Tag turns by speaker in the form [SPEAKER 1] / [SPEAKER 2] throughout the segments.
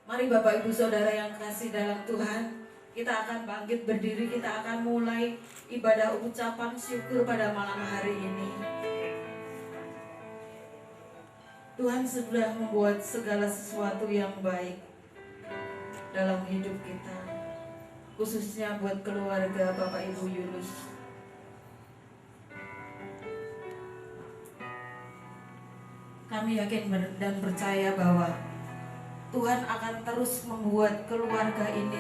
[SPEAKER 1] Mari Bapak Ibu Saudara yang kasih dalam Tuhan, kita akan bangkit berdiri, kita akan mulai ibadah ucapan syukur pada malam hari ini. Tuhan sudah membuat segala sesuatu yang baik dalam hidup kita, khususnya buat keluarga Bapak Ibu Yunus. Kami yakin dan percaya bahwa Tuhan akan terus membuat keluarga ini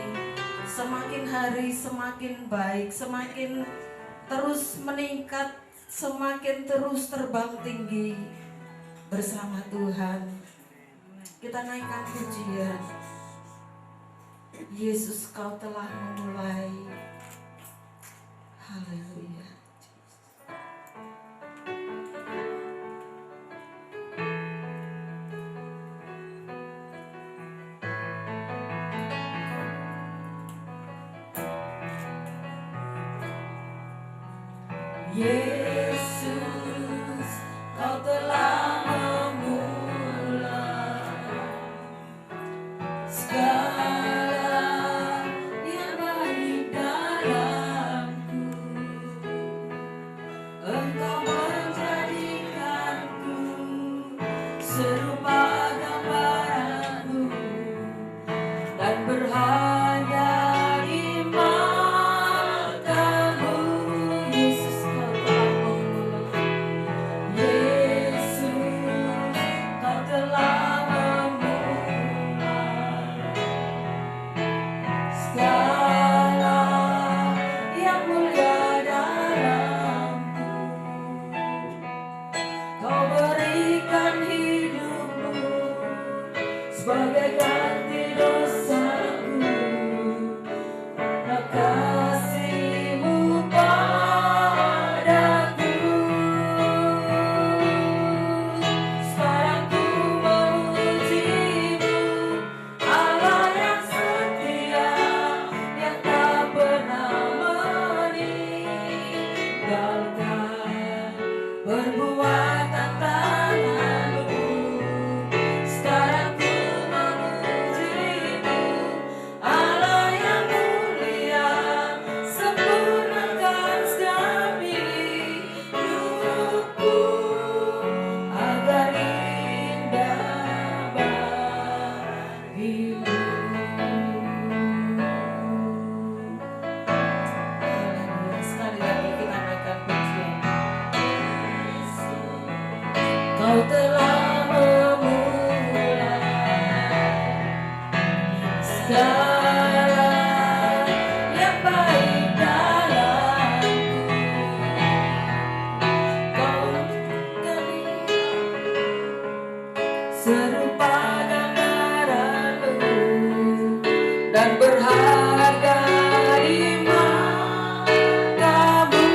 [SPEAKER 1] semakin hari semakin baik, semakin terus meningkat, semakin terus terbang tinggi bersama Tuhan. Kita naikkan pujian. Yesus, Kau telah memulai. Haleluya. Yesus, Kau telah memulai segala yang baik dalamku. Engkau menjadikanku serupa gambaranmu dan berharga di matamu. Yesus, Kau telah memulai. Yesus, Kau telah memulai segala yang mulia dalamku. Kau berikan hidupmu sebagai ganti dosaku. Kasih-Mu padaku, sekarang ku memuji-Mu, Allah yang setia, yang tak pernah meninggalkan perbuatan tangan-Mu. Sekarang ku memuji-Mu, Allah yang mulia, sempurnakan setiap hidupku agar indah bagimu. Haleluya. Sekali lagi kita naikkan pujian. Kau telah memulai segala yang baik dalamku. Kau serupa gambaran-Mu dan berharga di matamu.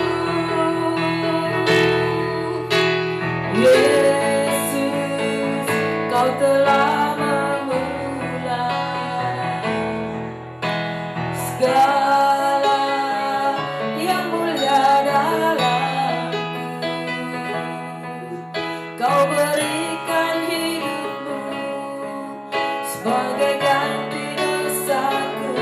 [SPEAKER 1] Yesus, Kau telah memulai segala yang mulia dalamku. Kau berikan hidupmu sebagai ganti dosaku.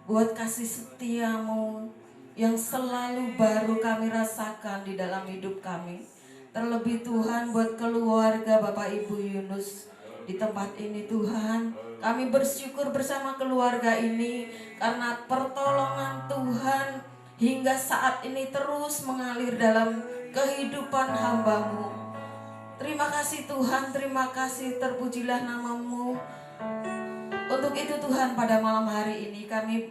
[SPEAKER 1] buat kasih setiamu yang selalu baru kami rasakan di dalam hidup kami. Terlebih Tuhan buat keluarga Bapak Ibu Yunus di tempat ini Tuhan. Kami bersyukur bersama keluarga ini karena pertolongan Tuhan hingga saat ini terus mengalir dalam kehidupan hamba-Mu. Terima kasih Tuhan, terima kasih, terpujilah nama-Mu. Untuk itu Tuhan, pada malam hari ini kami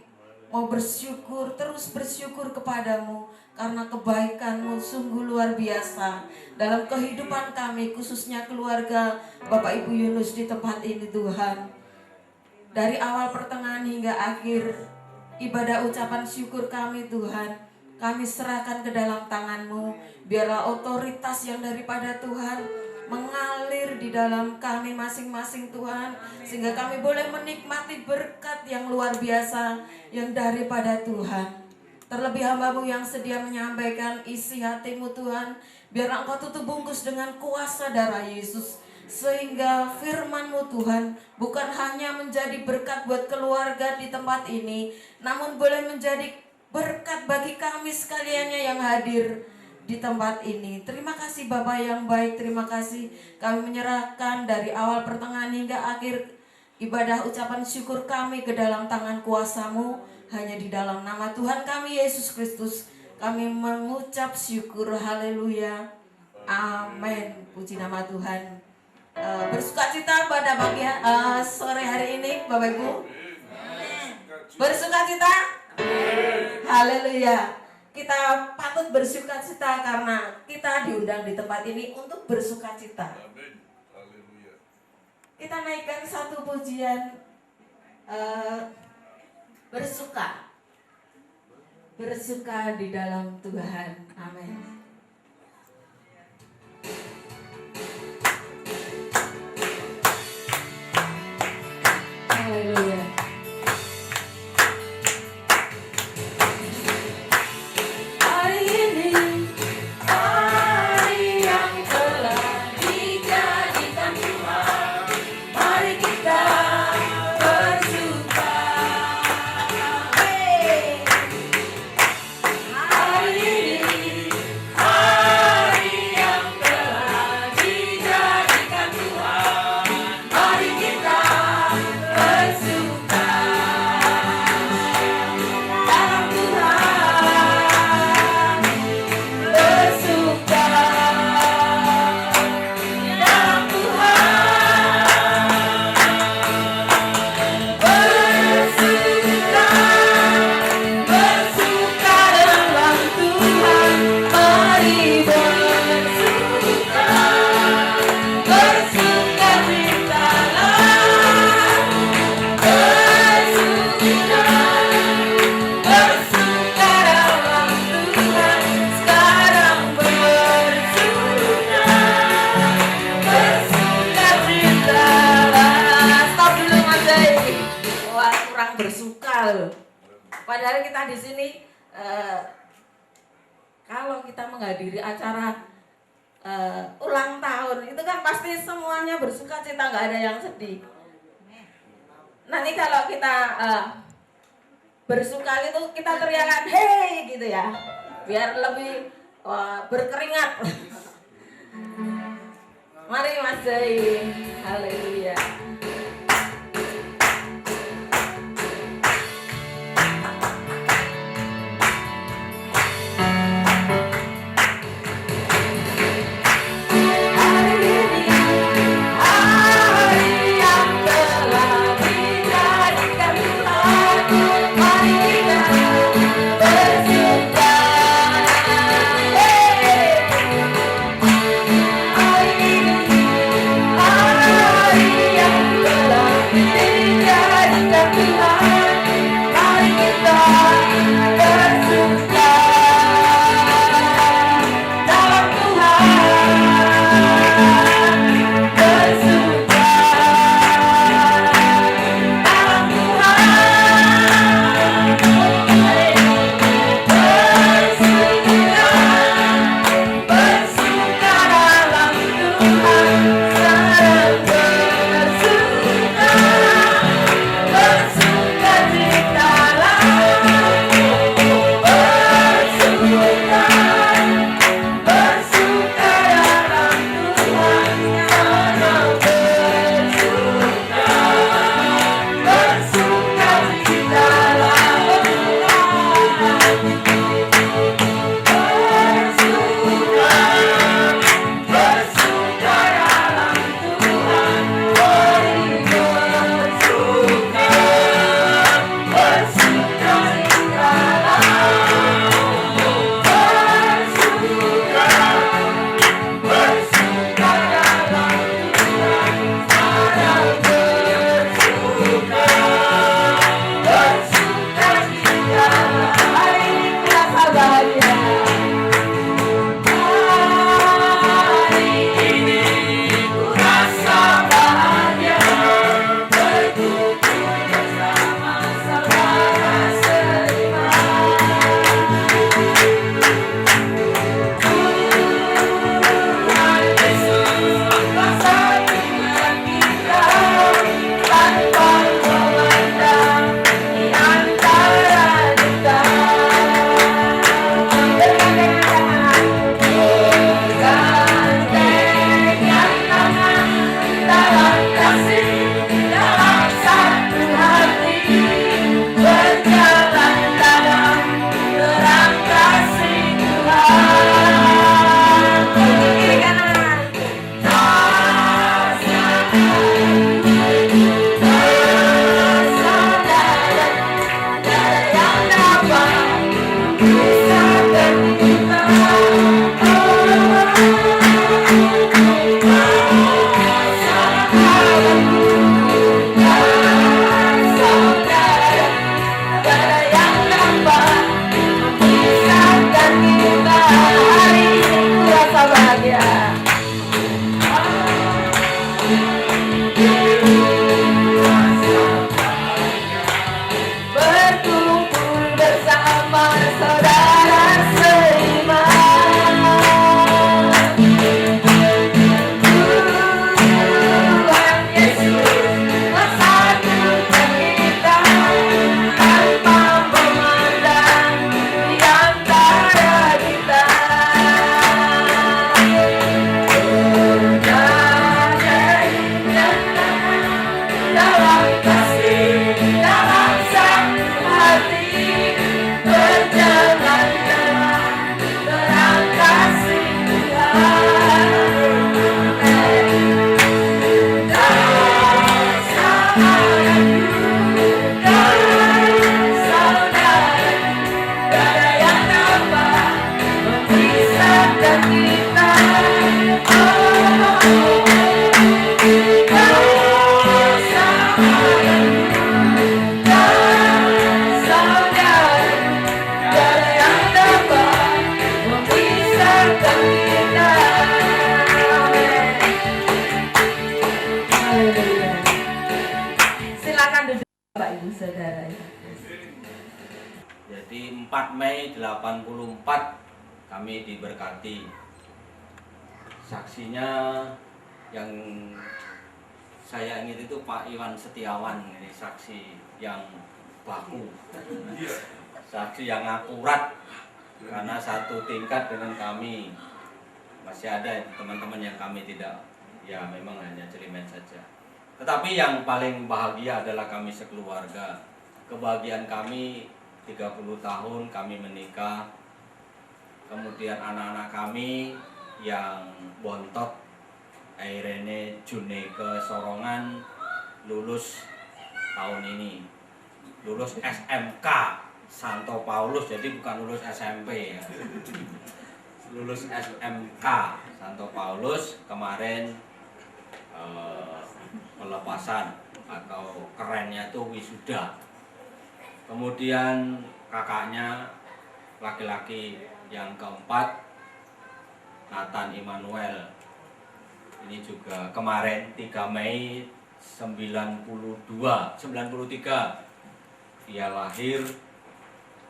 [SPEAKER 1] mau bersyukur, terus bersyukur kepadamu karena kebaikan-Mu sungguh luar biasa dalam kehidupan kami, khususnya keluarga Bapak Ibu Yunus di tempat ini Tuhan. Dari awal pertengahan hingga akhir ibadah ucapan syukur kami Tuhan, kami serahkan ke dalam tangan-Mu. Biarlah otoritas yang daripada Tuhan mengalir di dalam kami masing-masing Tuhan, sehingga kami boleh menikmati berkat yang luar biasa yang daripada Tuhan. Terlebih hamba-Mu yang sedia menyampaikan isi hati-Mu Tuhan, biar Engkau tutup bungkus dengan kuasa darah Yesus, sehingga firman-Mu Tuhan bukan hanya menjadi berkat buat keluarga di tempat ini, namun boleh menjadi berkat bagi kami sekaliannya yang hadir di tempat ini. Terima kasih Bapa yang baik, terima kasih kami menyerahkan dari awal pertengahan hingga akhir ibadah ucapan syukur kami ke dalam tangan kuasa-Mu. Hanya di dalam nama Tuhan kami Yesus Kristus kami mengucap syukur, haleluya, amin. Puji nama Tuhan. Bersukacita pada pagi sore hari ini Bapak Ibu. Bersukacita, haleluya. Kita patut bersukacita karena kita diundang di tempat ini untuk bersukacita. Kita naikkan satu pujian, bersuka di dalam Tuhan. Amin. Haleluya. Padahal kita di sini kalau kita menghadiri acara ulang tahun itu kan pasti semuanya bersuka cita, nggak ada yang sedih. Nanti kalau kita bersuka itu kita teriakan hey gitu ya, biar lebih berkeringat. Mari Mas Jai, haleluya.
[SPEAKER 2] Yeah. Jadi 4 Mei 84 kami diberkati. Saksinya yang saya ingat itu Pak Iwan Setiawan, ini saksi yang baku, saksi yang akurat, karena satu tingkat dengan kami. Masih ada teman-teman yang kami tidak, ya memang hanya celimen saja. Tetapi yang paling bahagia adalah kami sekeluarga. Kebahagiaan kami 30 tahun kami menikah. Kemudian anak-anak kami yang bontot, Irene Juneke Sorongan, lulus tahun ini. Lulus SMK Santo Paulus, jadi bukan lulus SMP ya. Lulus SMK Santo Paulus kemarin, pelepasan atau kerennya itu wisuda. Kemudian kakaknya laki-laki yang keempat, Nathan Immanuel, ini juga kemarin 3 Mei 93 dia lahir.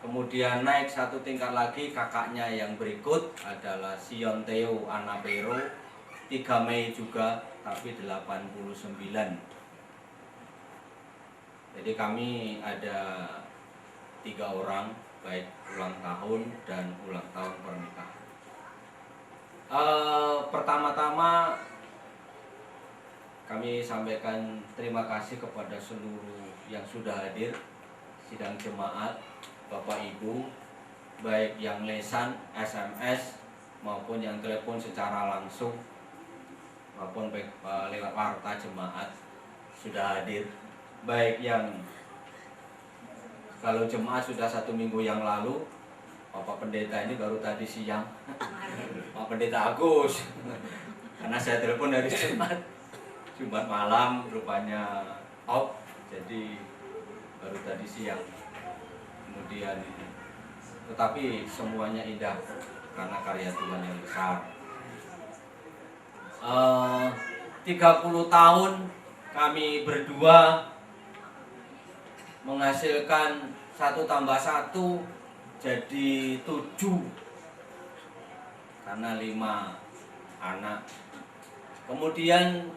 [SPEAKER 2] Kemudian naik satu tingkat lagi, kakaknya yang berikut adalah Sion Theo Anapero, 3 Mei juga, tapi 89. Jadi kami ada 3 orang, baik ulang tahun dan ulang tahun pernikahan. Pertama-tama kami sampaikan terima kasih kepada seluruh yang sudah hadir sidang jemaat, Bapak Ibu, baik yang lesan, SMS, maupun yang telepon secara langsung, maupun lewat warta jemaat sudah hadir. Baik yang kalau jemaat sudah 1 minggu yang lalu, Bapak Pendeta ini baru tadi siang, Pak Pendeta Agus, karena saya telepon dari Jumat malam rupanya off, jadi baru tadi siang. Kemudian tetapi semuanya indah karena karya Tuhan yang besar. 30 tahun kami berdua menghasilkan 1 tambah 1 jadi 7, karena 5 anak. Kemudian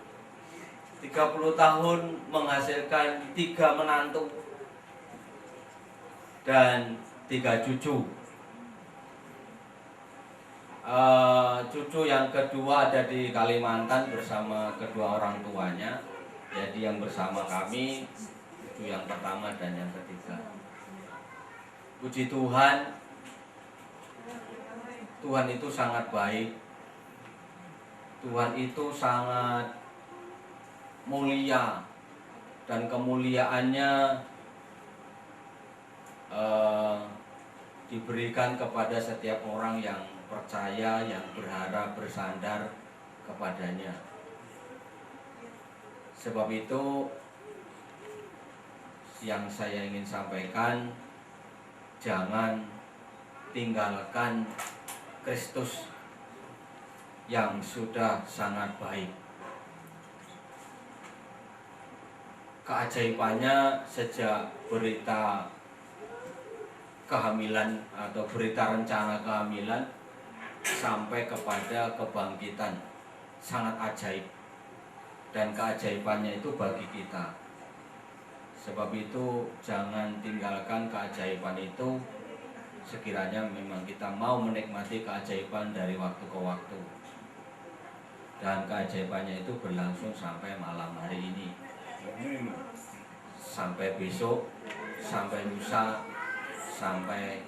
[SPEAKER 2] 30 tahun menghasilkan 3 menantu dan 3 cucu. Cucu yang kedua ada di Kalimantan bersama kedua orang tuanya. Jadi yang bersama kami cucu yang pertama dan yang ketiga. Puji Tuhan, Tuhan itu sangat baik. Tuhan itu sangat mulia, dan kemuliaannya diberikan kepada setiap orang yang percaya, yang berharap, bersandar kepadanya. Sebab itu yang saya ingin sampaikan, jangan tinggalkan Kristus yang sudah sangat baik. Keajaibannya sejak berita kehamilan atau berita rencana kehamilan sampai kepada kebangkitan sangat ajaib, dan keajaibannya itu bagi kita. Sebab itu jangan tinggalkan keajaiban itu sekiranya memang kita mau menikmati keajaiban dari waktu ke waktu, dan keajaibannya itu berlangsung sampai malam hari ini, sampai besok, sampai lusa, sampai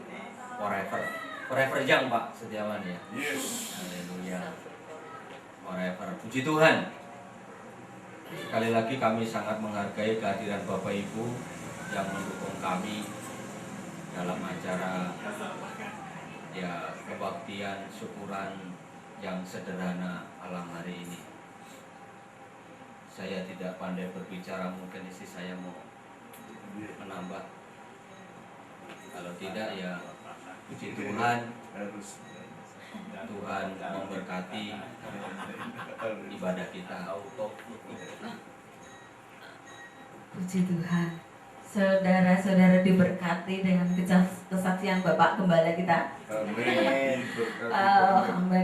[SPEAKER 2] forever yang Pak Setiawan ya. Yes. Haleluya. Forever. Puji Tuhan. Sekali lagi kami sangat menghargai kehadiran Bapak Ibu yang mendukung kami dalam acara ya kebaktian syukuran yang sederhana malam hari ini. Saya tidak pandai berbicara, mungkin istri saya mau menambah. Kalau tidak ya puji Tuhan, Tuhan memberkati ibadah kita.
[SPEAKER 1] Puji Tuhan. Saudara-saudara diberkati dengan kesaksian Bapak Gembala kita. Amin.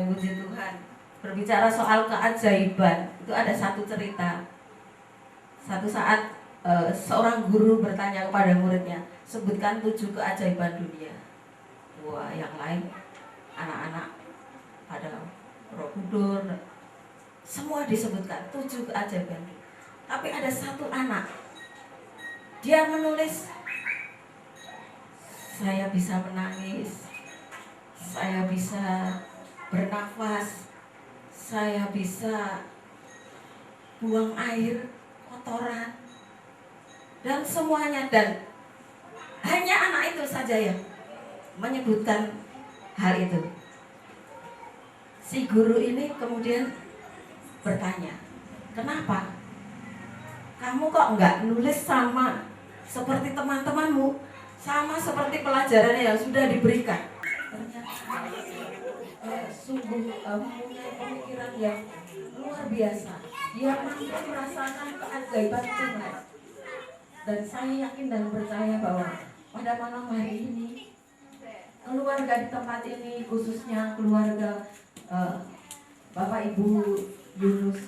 [SPEAKER 1] Puji Tuhan. Berbicara soal keajaiban, itu ada satu cerita. Satu saat seorang guru bertanya kepada muridnya, sebutkan 7 keajaiban dunia. Wah, yang lain anak-anak pada roh kudur, semua disebutkan 7 keajaiban. Tapi ada satu anak, dia menulis, saya bisa menangis, saya bisa bernafas, saya bisa buang air, kotoran, dan semuanya. Dan hanya anak itu saja yang menyebutkan hal itu. Si guru ini kemudian bertanya, kenapa? Kamu kok enggak nulis sama seperti teman-temanmu, sama seperti pelajaran yang sudah diberikan? Ternyata sungguh mempunyai pemikiran yang luar biasa. Dia mampu merasakan keajaiban Tuhan. Dan saya yakin dan percaya bahwa pada malam hari ini keluarga di tempat ini, khususnya keluarga Bapak Ibu Yunus,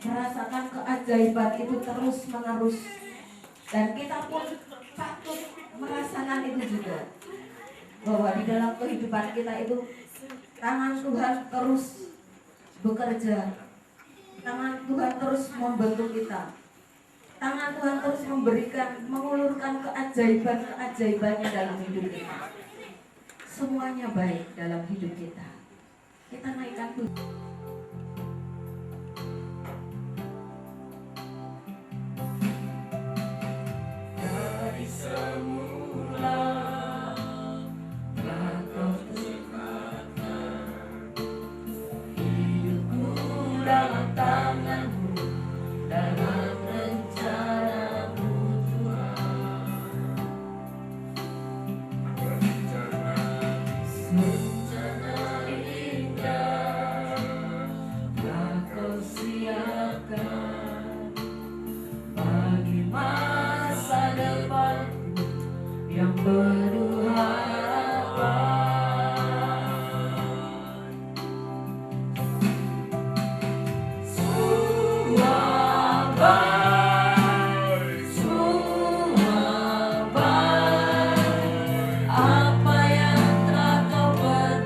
[SPEAKER 1] merasakan keajaiban itu terus menerus, dan kita pun patut merasakan itu juga, bahwa di dalam kehidupan kita itu tangan Tuhan terus bekerja, tangan Tuhan terus membentuk kita, tangan Tuhan terus memberikan, mengulurkan keajaiban-keajaibannya dalam hidup kita. Semuanya baik dalam hidup kita. Kita naikkan Tuhan. Dari semula telah Kau ciptakan hidupku dalam tangan-Mu, dalam rencana-Mu Tuhan. Rencana indah telah Kau siapkan bagi masa depanku yang penuh harapan. Semua baik, semua baik, apa yang telah Kau berikan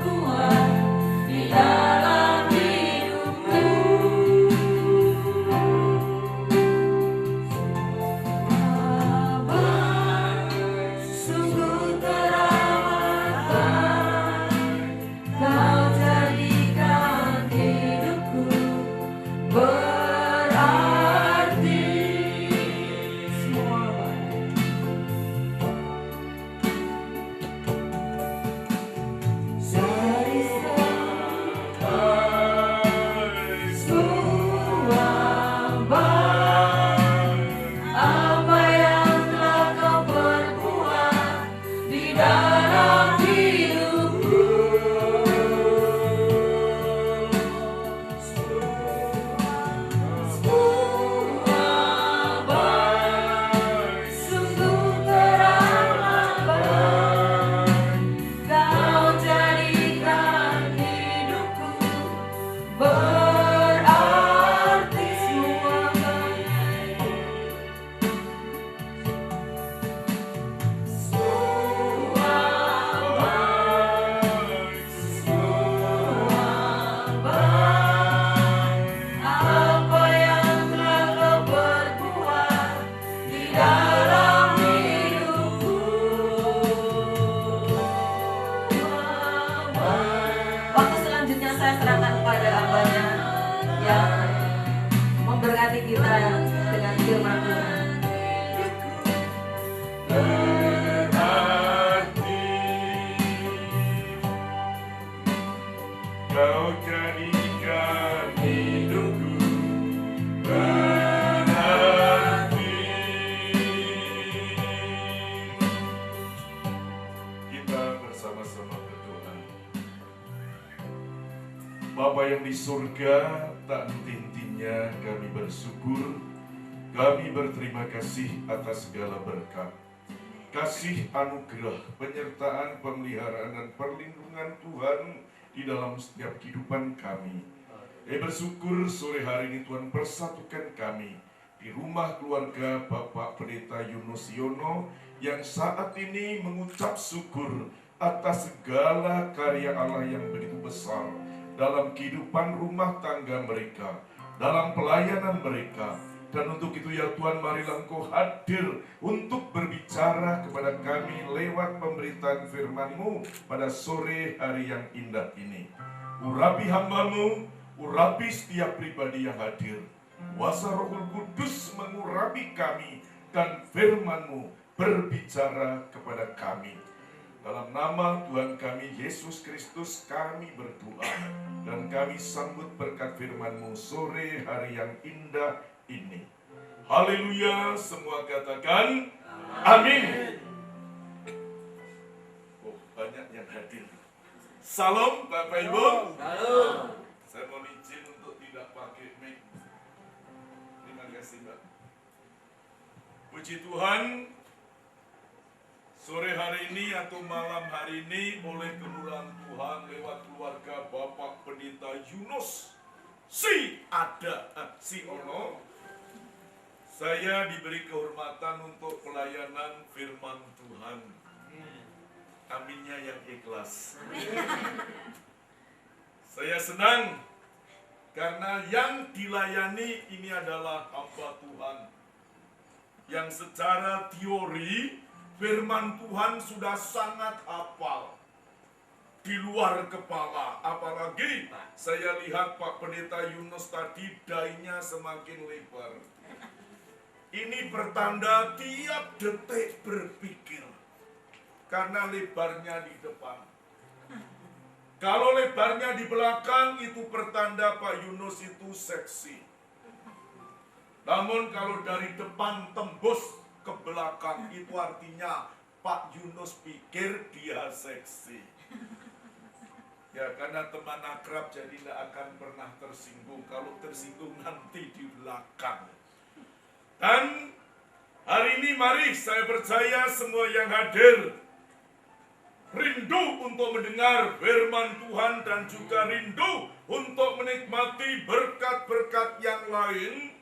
[SPEAKER 3] Kau jadikan hidupku berarti. Kita bersama-sama berdoa. Bapa yang di surga, tak henti-hentinya kami bersyukur, kami berterima kasih atas segala berkat, kasih anugerah, penyertaan, pemeliharaan, dan perlindungan Tuhan di dalam setiap kehidupan kami. Bersyukur sore hari ini Tuhan persatukan kami di rumah keluarga Bapak Pendeta Yunus Yono yang saat ini mengucap syukur atas segala karya Allah yang begitu besar dalam kehidupan rumah tangga mereka, dalam pelayanan mereka. Dan untuk itu ya Tuhan, marilah Engkau hadir untuk berbicara kepada kami lewat pemberitaan firman-Mu pada sore hari yang indah ini. Urapi hamba-Mu, urapi setiap pribadi yang hadir. Kuasa Roh Kudus mengurapi kami dan firman-Mu berbicara kepada kami. Dalam nama Tuhan kami Yesus Kristus kami berdoa dan kami sambut berkat firman-Mu sore hari yang indah ini. Haleluya, semua katakan amin. Oh, banyak yang hadir. Salam Bapak Ibu.
[SPEAKER 2] Salam.
[SPEAKER 3] Saya mau izin untuk tidak pakai mic. Terima kasih Mbak. Puji Tuhan, sore hari ini atau malam hari ini oleh kemurahan Tuhan lewat keluarga Bapak Pendeta Yunus si Ono, saya diberi kehormatan untuk pelayanan firman Tuhan. Aminnya yang ikhlas. Saya senang karena yang dilayani ini adalah hamba Tuhan yang secara teori firman Tuhan sudah sangat hafal di luar kepala. Apalagi saya lihat Pak Pendeta Yunus tadi dainya semakin lebar. Ini pertanda tiap detik berpikir karena lebarnya di depan. Kalau lebarnya di belakang itu pertanda Pak Yunus itu seksi. Namun kalau dari depan tembus ke belakang itu artinya Pak Yunus pikir dia seksi. Ya karena teman akrab jadi tidak akan pernah tersinggung. Kalau tersinggung nanti di belakang. Dan hari ini mari saya percaya semua yang hadir rindu untuk mendengar firman Tuhan dan juga rindu untuk menikmati berkat-berkat yang lain.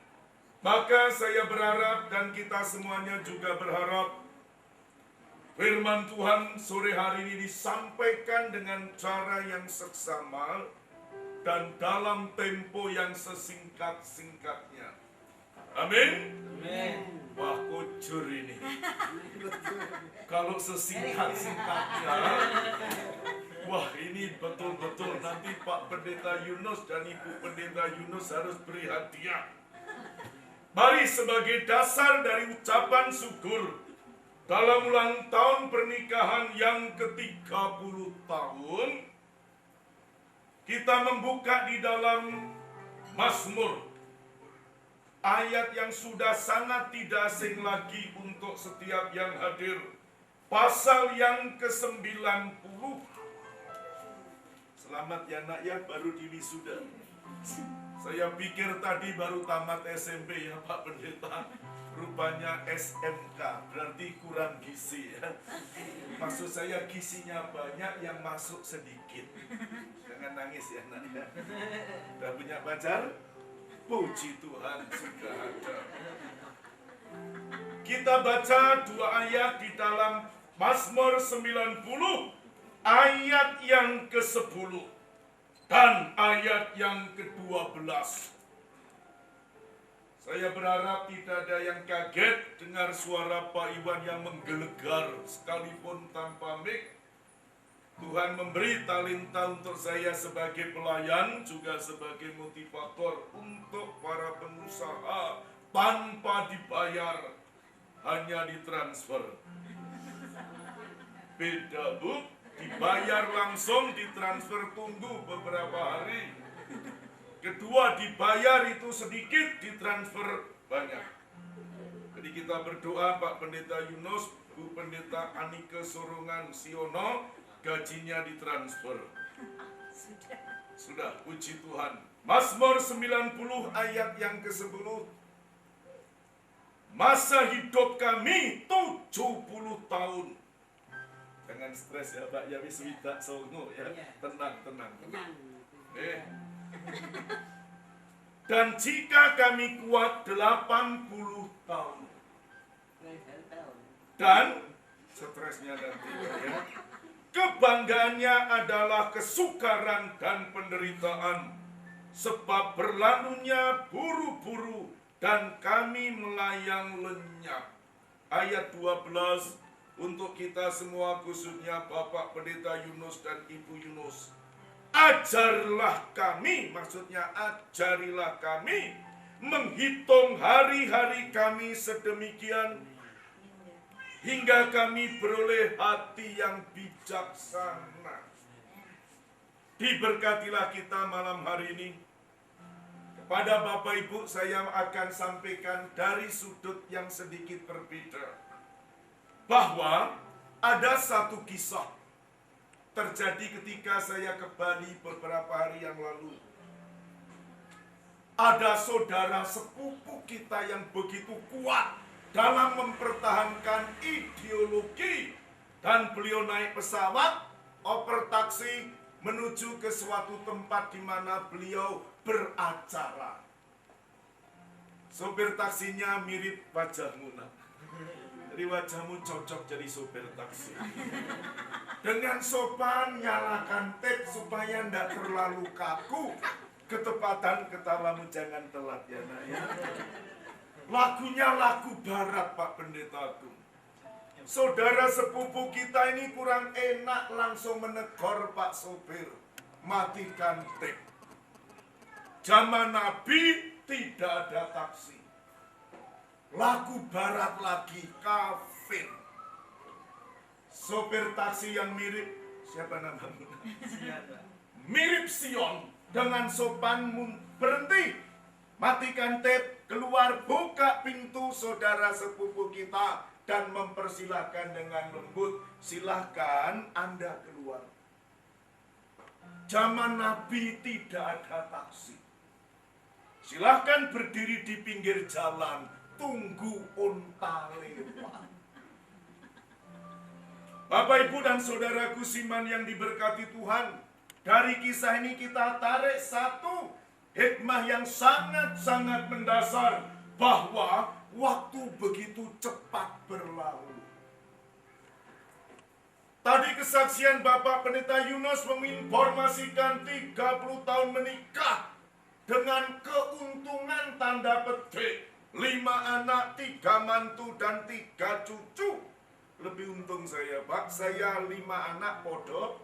[SPEAKER 3] Maka saya berharap dan kita semuanya juga berharap firman Tuhan sore hari ini disampaikan dengan cara yang seksama dan dalam tempo yang sesingkat-singkatnya. Amin. Wah, kujur ini. Kalau sesingkat-singkatnya, wah ini betul-betul nanti Pak Pendeta Yunus dan Ibu Pendeta Yunus harus beri hadiah. Mari sebagai dasar dari ucapan syukur dalam ulang tahun pernikahan yang ke-30 tahun, kita membuka di dalam Mazmur. Ayat yang sudah sangat tidak asing lagi untuk setiap yang hadir. Pasal yang ke-90. Selamat ya nak ya, baru diwisuda. Saya pikir tadi baru tamat SMP ya Pak Pendeta. Rupanya SMK, berarti kurang gizi ya. Maksud saya gizinya banyak, yang masuk sedikit. Jangan nangis ya nak ya. Udah punya pacar? Puji Tuhan sudah ada. Kita baca dua ayat di dalam Mazmur 90, ayat yang ke-10 dan ayat yang ke-12. Saya berharap tidak ada yang kaget dengar suara Pak Iwan yang menggelegar sekalipun tanpa mic. Tuhan memberi talenta untuk saya sebagai pelayan, juga sebagai motivator untuk para pengusaha tanpa dibayar, hanya ditransfer. Beda Bu, Dibayar langsung, ditransfer tunggu beberapa hari. Kedua, dibayar itu sedikit, ditransfer banyak. Jadi kita berdoa Pak Pendeta Yunus, Bu Pendeta Anike Sorungan Siono, gajinya ditransfer. Sudah, puji Tuhan. Mazmur 90 ayat yang ke-10. Masa hidup kami 70 tahun. Jangan stres ya Pak, ya wis widak songo ya. Tenang. Dan jika kami kuat 80 tahun. Dan stresnya nanti ya. Kebanggaannya adalah kesukaran dan penderitaan, sebab berlalunya buru-buru dan kami melayang lenyap. Ayat 12 untuk kita semua, khususnya Bapak Pendeta Yunus dan Ibu Yunus. Ajarlah kami, maksudnya ajarilah kami menghitung hari-hari kami sedemikian hingga kami beroleh hati yang bijaksana. Diberkatilah kita malam hari ini. Kepada Bapak Ibu saya akan sampaikan dari sudut yang sedikit berbeda, bahwa ada satu kisah terjadi ketika saya ke Bali beberapa hari yang lalu. Ada saudara sepupu kita yang begitu kuat dalam mempertahankan ideologi, dan beliau naik pesawat, oper taksi menuju ke suatu tempat di mana beliau beracara. Sopir taksinya mirip wajahmu, nak. Jadi wajahmu cocok jadi sopir taksi. Dengan sopan nyalakan tip supaya tidak terlalu kaku. Ketepatan ketawamu jangan telat ya nak ya. Lagunya lagu barat Pak Pendeta Agung. Saudara sepupu kita ini kurang enak, langsung menegur Pak sopir, matikan tip. Zaman Nabi tidak ada taksi. Lagu barat lagi, kafir. Sopir taksi yang mirip, siapa namamu? Mirip Sion, dengan sopan berhenti, matikan tip, keluar, buka pintu saudara sepupu kita dan mempersilahkan dengan lembut, silahkan Anda keluar. Zaman Nabi tidak ada taksi. Silahkan berdiri di pinggir jalan, tunggu unta lewat. Bapak, Ibu, dan saudaraku Siman yang diberkati Tuhan, dari kisah ini kita tarik satu hikmah yang sangat-sangat mendasar, bahwa waktu begitu cepat berlalu. Tadi kesaksian Bapak Pendeta Yunus menginformasikan 30 tahun menikah dengan keuntungan tanda petik, 5 anak, 3 mantu, dan 3 cucu. Lebih untung saya Pak, saya 5 anak podo,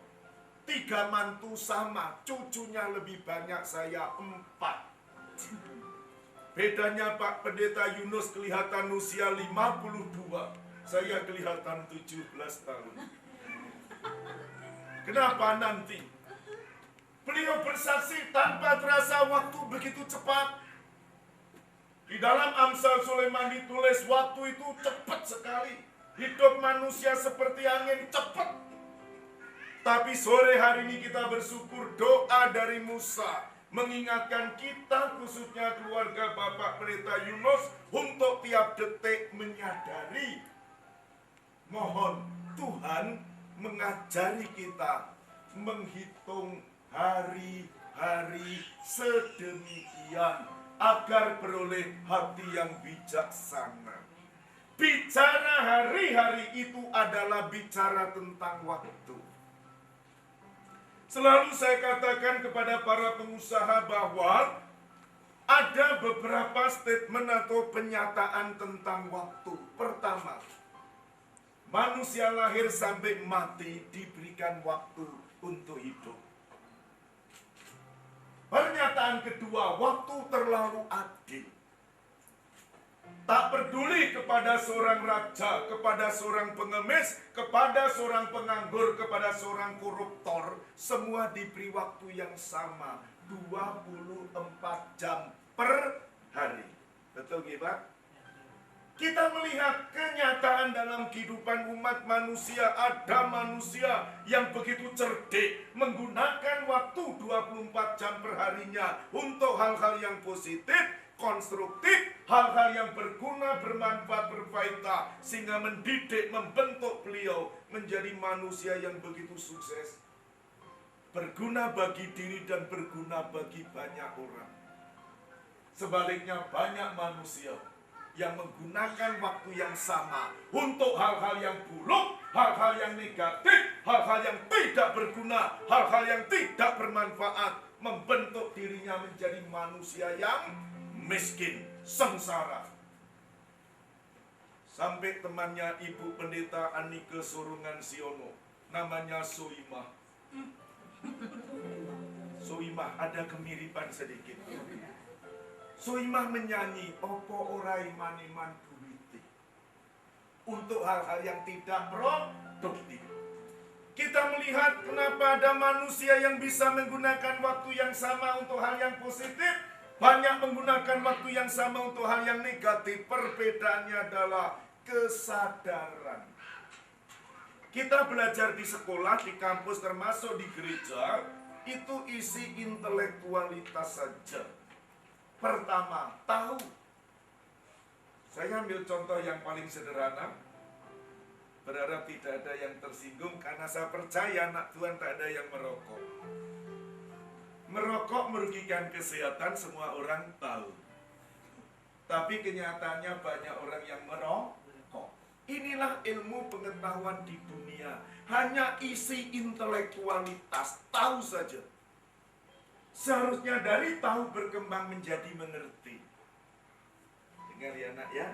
[SPEAKER 3] 3 mantu sama, cucunya lebih banyak, saya 4. Bedanya Pak Pendeta Yunus kelihatan usia 52, saya kelihatan 17 tahun. Kenapa nanti? Beliau bersaksi tanpa terasa waktu begitu cepat. Di dalam Amsal Sulaiman ditulis waktu itu cepat sekali. Hidup manusia seperti angin cepat. Tapi sore hari ini kita bersyukur doa dari Musa mengingatkan kita, khususnya keluarga Bapak Pendeta Yunus, untuk tiap detik menyadari. Mohon Tuhan mengajari kita menghitung hari-hari sedemikian agar beroleh hati yang bijaksana. Bicara hari-hari itu adalah bicara tentang waktu. Selalu saya katakan kepada para pengusaha bahwa ada beberapa statement atau penyataan tentang waktu. Pertama, manusia lahir sampai mati diberikan waktu untuk hidup. Pernyataan kedua, waktu terlalu adil. Tak peduli kepada seorang raja, kepada seorang pengemis, kepada seorang penganggur, kepada seorang koruptor, semua diberi waktu yang sama, 24 jam per hari. Betul nggih, Pak? Kita melihat kenyataan dalam kehidupan umat manusia, ada manusia yang begitu cerdik, menggunakan waktu 24 jam per harinya untuk hal-hal yang positif, konstruktif, hal-hal yang berguna, bermanfaat, berfaedah, sehingga mendidik, membentuk beliau menjadi manusia yang begitu sukses, berguna bagi diri dan berguna bagi banyak orang. Sebaliknya banyak manusia yang menggunakan waktu yang sama untuk hal-hal yang buruk, hal-hal yang negatif, hal-hal yang tidak berguna, hal-hal yang tidak bermanfaat, membentuk dirinya menjadi manusia yang miskin, sengsara. Sampai temannya Ibu Pendeta Anike Surungan Siono, namanya Soimah. Soimah ada kemiripan sedikit. Soimah menyanyi, opo orai maniman duwiti, untuk hal-hal yang tidak produktif. Kita melihat kenapa ada manusia yang bisa menggunakan waktu yang sama untuk hal yang positif, banyak menggunakan waktu yang sama untuk hal yang negatif. Perbedaannya adalah kesadaran. Kita belajar di sekolah, di kampus, termasuk di gereja, itu isi intelektualitas saja. Pertama, tahu. Saya ambil contoh yang paling sederhana, berharap tidak ada yang tersinggung, karena saya percaya anak Tuhan tak ada yang merokok. Merokok merugikan kesehatan, semua orang tahu. Tapi kenyataannya banyak orang yang merokok. Inilah ilmu pengetahuan di dunia. Hanya isi intelektualitas, tahu saja. Seharusnya dari tahu berkembang menjadi mengerti. Dengar ya nak ya.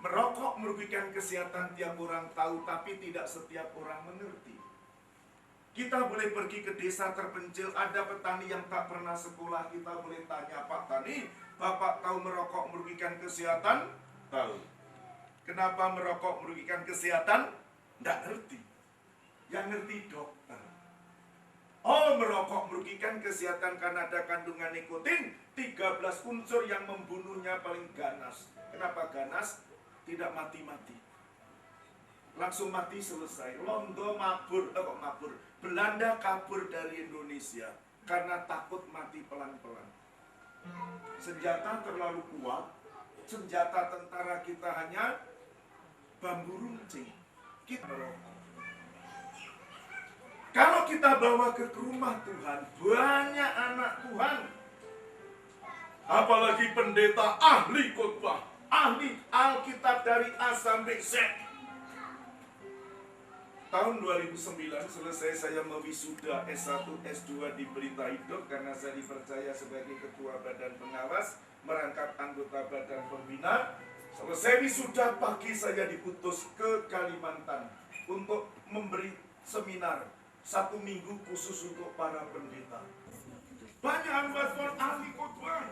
[SPEAKER 3] Merokok merugikan kesehatan, tiap orang tahu, tapi tidak setiap orang mengerti. Kita boleh pergi ke desa terpencil, ada petani yang tak pernah sekolah, kita boleh tanya, Pak Tani, Bapak tahu merokok merugikan kesehatan? Tahu. Kenapa merokok merugikan kesehatan? Tidak ngerti. Yang ngerti dokter. Oh, merokok merugikan kesehatan karena ada kandungan nikotin, 13 unsur yang membunuhnya paling ganas. Kenapa ganas? Tidak mati-mati. Langsung mati selesai. Londo mabur, mabur. Belanda kabur dari Indonesia karena takut mati pelan-pelan. Senjata terlalu kuat, senjata tentara kita hanya bambu runcing. Kita merokok. Kalau kita bawa ke rumah Tuhan, banyak anak Tuhan, apalagi pendeta ahli khotbah, ahli Alkitab dari A sampai Z. Tahun 2009 selesai saya mewisuda S1, S2 di Berita Hidup, karena saya dipercaya sebagai ketua badan pengawas, merangkap anggota badan pembina. Selesai wisuda pagi saya diutus ke Kalimantan untuk memberi seminar 1 minggu khusus untuk para pendeta. Banyak anggota ahli khotbah,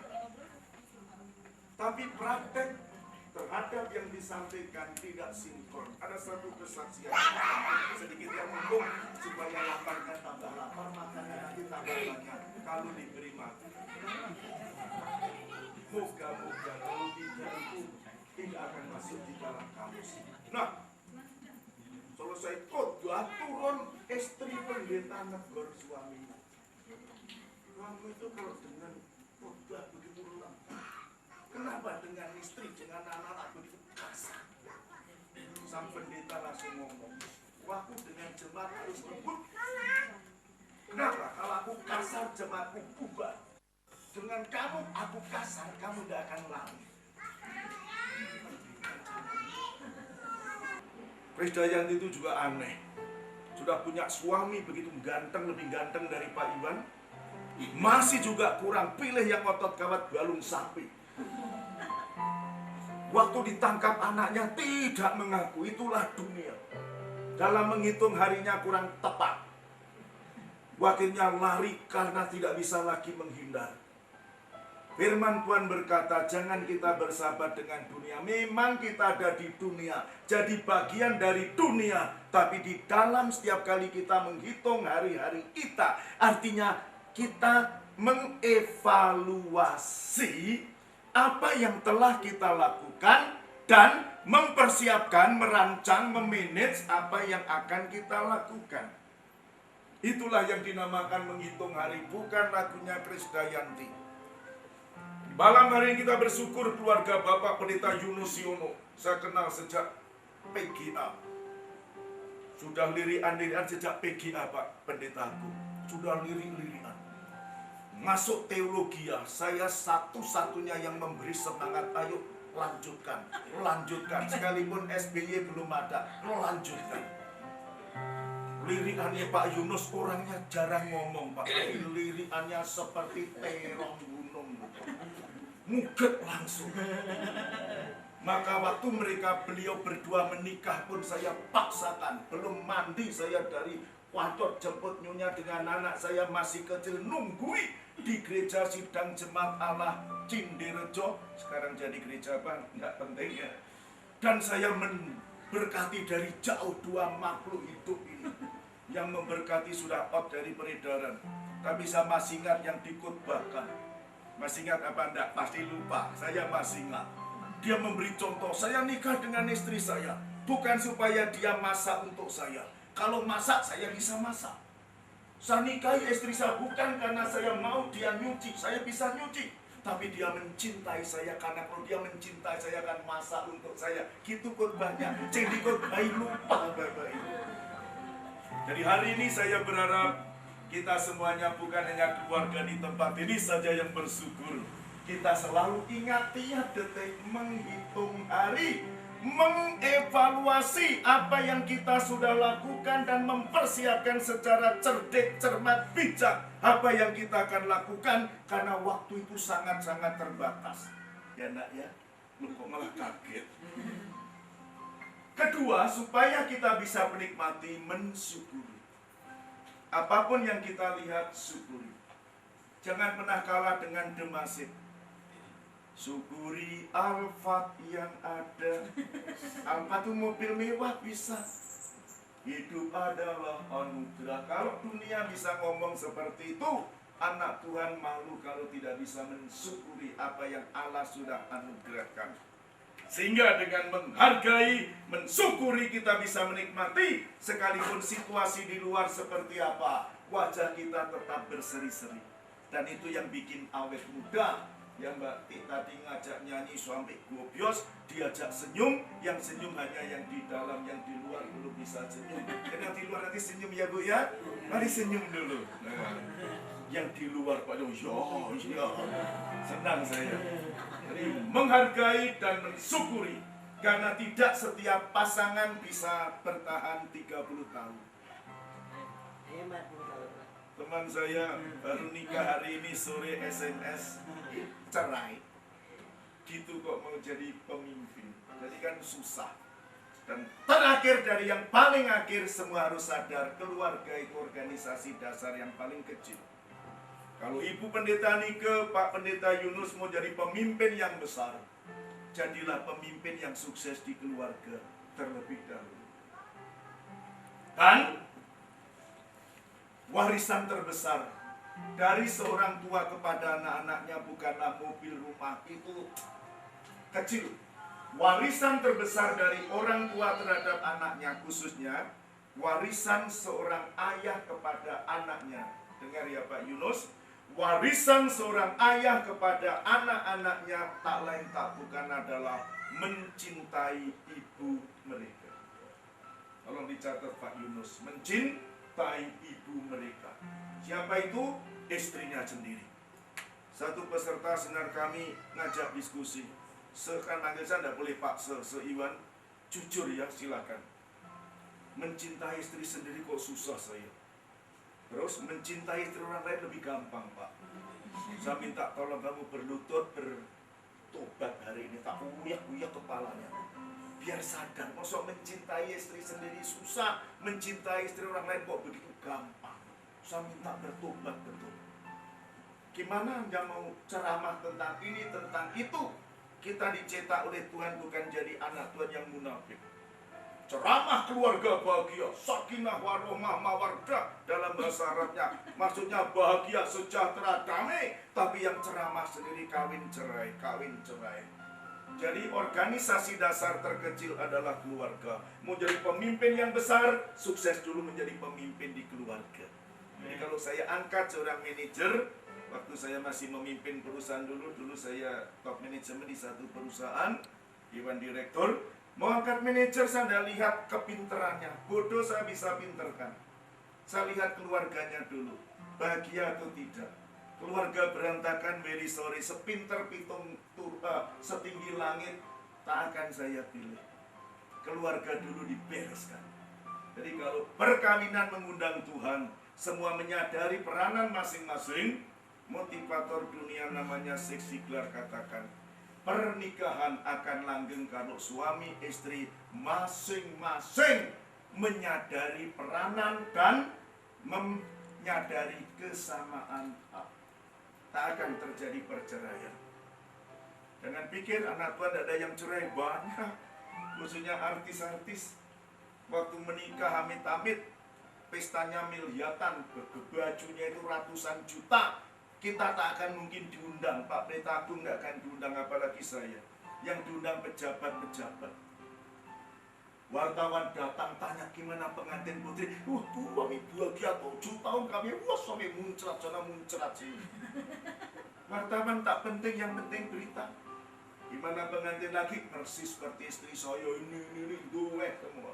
[SPEAKER 3] tapi praktek terhadap yang disampaikan tidak sinkron. Ada satu kesaksian sedikit yang umum supaya laparnya tambah lapar, makannya nanti tambah banyak kalau diberi makan. Moga-moga kalau tidak itu tidak akan masuk di dalam kamus. Nah, selesai khotbah turun istri pendeta negor suaminya. Kamu itu kalau dengan khotbah begitu lengkap, kenapa dengan istri, dengan anak-anak begitu kasar? Sang pendeta langsung ngomong, aku dengan jemaat harus lembut. Kenapa? Kalau aku kasar, jemaatku bubar. Dengan kamu, aku kasar, kamu tidak akan lari. Krisdayanti itu juga aneh. Sudah punya suami begitu ganteng, lebih ganteng dari Pak Iwan, masih juga kurang, pilih yang otot kawat balung sapi. Waktu ditangkap anaknya tidak mengaku, itulah dunia. Dalam menghitung harinya kurang tepat. Wakilnya lari karena tidak bisa lagi menghindar. Firman Tuhan berkata, jangan kita bersahabat dengan dunia. Memang kita ada di dunia, jadi bagian dari dunia. Tapi di dalam setiap kali kita menghitung hari-hari kita, artinya kita mengevaluasi apa yang telah kita lakukan dan mempersiapkan, merancang, memanage apa yang akan kita lakukan. Itulah yang dinamakan menghitung hari, bukan lagunya Krisdayanti. Malam hari ini kita bersyukur keluarga Bapak Pendeta Yunus Yono. Saya kenal sejak PGA. Sudah lirian-lirian sejak PGA Pak Pendetaku. Sudah lirik-lirian. Masuk teologi, saya satu-satunya yang memberi semangat. Ayo lanjutkan, lanjutkan. Sekalipun SBY belum ada, lanjutkan. Liriannya Pak Yunus orangnya jarang ngomong Pak. Liriannya seperti terong gunung. Muget langsung. Maka waktu beliau berdua menikah pun saya paksakan. Belum mandi saya dari kantor jemput nyonya dengan anak saya masih kecil. Nunggui di gereja sidang jemaat Allah Cindirejo. Sekarang jadi gereja apa? Nggak penting ya. Dan saya memberkati dari jauh dua makhluk hidup ini. Yang memberkati sudah out dari peredaran. Tapi saya masih ingat yang dikutbahkan. Masih ingat apa enggak? Pasti lupa. Saya masih ingat. Dia memberi contoh. Saya nikah dengan istri saya. Bukan supaya dia masak untuk saya. Kalau masak, saya bisa masak. Saya nikahi istri saya bukan karena saya mau dia nyuci. Saya bisa nyuci. Tapi dia mencintai saya. Karena kalau dia mencintai saya akan masak untuk saya. Gitu khotbahnya. Jadi khotbah lupa Bapak Ibu. Jadi hari ini saya berharap kita semuanya bukan hanya keluarga di tempat ini saja yang bersyukur. Kita selalu ingat tiap detik, menghitung hari, mengevaluasi apa yang kita sudah lakukan dan mempersiapkan secara cerdik, cermat, bijak apa yang kita akan lakukan karena waktu itu sangat-sangat terbatas. Ya nak ya, lu kok malah kaget. Kedua, supaya kita bisa menikmati, mensyukuri. Apapun yang kita lihat, syukuri. Jangan pernah kalah dengan Demasif. Syukuri Alphard yang ada. Alphard itu mobil mewah bisa. Hidup adalah anugerah. Kalau dunia bisa ngomong seperti itu, anak Tuhan malu kalau tidak bisa mensyukuri apa yang Allah sudah anugerahkan. Sehingga dengan menghargai, mensyukuri kita bisa menikmati. Sekalipun situasi di luar seperti apa, wajah kita tetap berseri-seri. Dan itu yang bikin awet muda. Ya Mbak Tik tadi ngajak nyanyi sampai gobios, diajak senyum. Yang senyum hanya yang di dalam, yang di luar belum bisa senyum. Dan yang di luar nanti senyum ya Bu ya. Mari senyum dulu. Nah, yang di luar Pak ya, senang saya. Jadi menghargai dan mensyukuri. Karena tidak setiap pasangan bisa bertahan 30 tahun. Teman saya baru nikah hari ini sore SMS, cerai. Gitu kok mau jadi pemimpin. Jadi kan susah. Dan terakhir dari yang paling akhir, semua harus sadar keluarga itu organisasi dasar yang paling kecil. Kalau Ibu Pendeta Nike, Pak Pendeta Yunus mau jadi pemimpin yang besar, jadilah pemimpin yang sukses di keluarga terlebih dahulu. Dan warisan terbesar dari seorang tua kepada anak-anaknya bukanlah mobil, rumah, itu kecil. Warisan terbesar dari orang tua terhadap anaknya, khususnya warisan seorang ayah kepada anaknya. Dengar ya Pak Yunus, warisan seorang ayah kepada anak-anaknya tak lain tak bukan adalah mencintai ibu mereka. Tolong dicatat Pak Yunus, mencintai ibu mereka. Siapa itu? Istrinya sendiri. Satu peserta seminar kami ngajak diskusi. Sekan manggil saya tidak boleh Pak Iwan. Jujur ya, silakan. Mencintai istri sendiri kok susah saya. Terus mencintai istri orang lain lebih gampang Pak. Saya minta tolong kamu berlutut, bertobat hari ini. Tak uyak-uyak kepalanya. Biar sadar, maksud mencintai istri sendiri susah. Mencintai istri orang lain kok begitu gampang. Saya minta bertobat betul. Gimana Anda mau ceramah tentang ini, tentang itu? Kita dicetak oleh Tuhan bukan jadi anak Tuhan yang munafik. Ceramah keluarga bahagia, sakinah warohmah mawardah dalam bahasa Arabnya. Maksudnya bahagia, sejahtera, damai. Tapi yang ceramah sendiri kawin cerai, kawin cerai. Jadi organisasi dasar terkecil adalah keluarga. Mau jadi pemimpin yang besar, sukses dulu menjadi pemimpin di keluarga. Jadi kalau saya angkat seorang manajer, waktu saya masih memimpin perusahaan dulu saya top manajemen di satu perusahaan, dewan direktur. Mau angkat manajer, saya lihat kepinterannya. Bodoh saya bisa pinterkan. Saya lihat keluarganya dulu, bahagia atau tidak. Keluarga berantakan, very sorry, sepinter pitung setinggi langit, tak akan saya pilih. Keluarga dulu dibereskan. Jadi kalau perkawinan mengundang Tuhan, semua menyadari peranan masing-masing. Motivator dunia namanya Zig Ziglar katakan, pernikahan akan langgeng kalau suami istri masing-masing menyadari peranan dan menyadari kesamaan hak. Tak akan terjadi perceraian. Jangan pikir anak Tuhan ada yang cerai, banyak. Khususnya artis-artis. Waktu menikah amit-amit, pestanya miliatan, bajunya itu ratusan juta. Kita tak akan mungkin diundang. Pak Pendeta Agung tidak akan diundang, apalagi saya. Yang diundang pejabat-pejabat. Wartawan datang tanya gimana pengantin putri. Kami bahagia 7 tahun kami. Suami muncrat sana muncrat sini. Wartawan tak penting, yang penting berita. Gimana pengantin lagi? Persis seperti istri saya ini duet semua.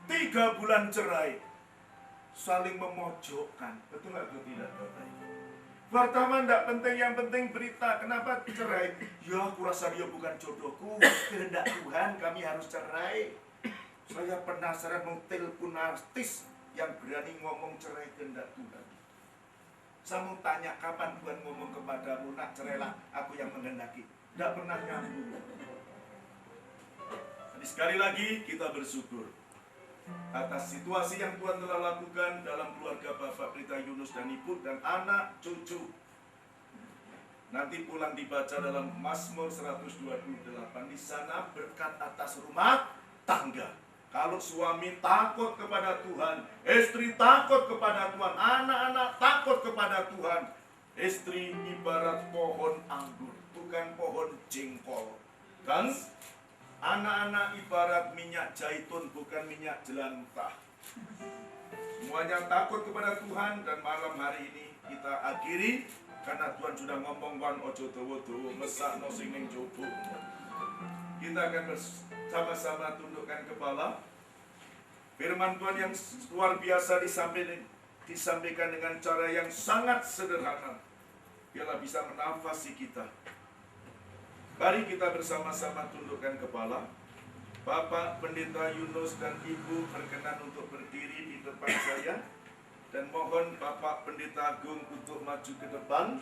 [SPEAKER 3] 3 bulan cerai. Saling memojokkan. Betul nggak tidak Bapak? Wartawan tidak penting, yang penting berita. Kenapa cerai? Ya aku rasa dia bukan jodohku. Kehendak Tuhan kami harus cerai. Saya penasaran mau telepon artis yang berani ngomong cerai kehendak Tuhan. Saya mau tanya kapan Tuhan ngomong kepadamu, nak cerailah, aku yang menghendaki. Tidak pernah nyambung. Jadi sekali lagi kita bersyukur atas situasi yang Tuhan telah lakukan dalam keluarga Bapak Pendeta Yunus dan Ibu dan anak cucu. Nanti pulang dibaca dalam Mazmur 128. Di sana berkat atas rumah tangga. Kalau suami takut kepada Tuhan, istri takut kepada Tuhan, anak-anak takut kepada Tuhan. Istri ibarat pohon anggur, bukan pohon jengkol. Dan anak-anak ibarat minyak zaitun, bukan minyak jelantah. Semuanya takut kepada Tuhan, dan malam hari ini kita akhiri karena Tuhan sudah ngomong wan ojo dowo-dowo mesak no sing ning jowo. Kita akan bersama-sama tundukkan kepala. Firman Tuhan yang luar biasa disampaikan dengan cara yang sangat sederhana. Biarlah bisa menafasi kita. Mari kita bersama-sama tundukkan kepala. Bapak Pendeta Yunus dan Ibu berkenan untuk berdiri di depan saya. Dan mohon Bapak Pendeta Agung untuk maju ke depan,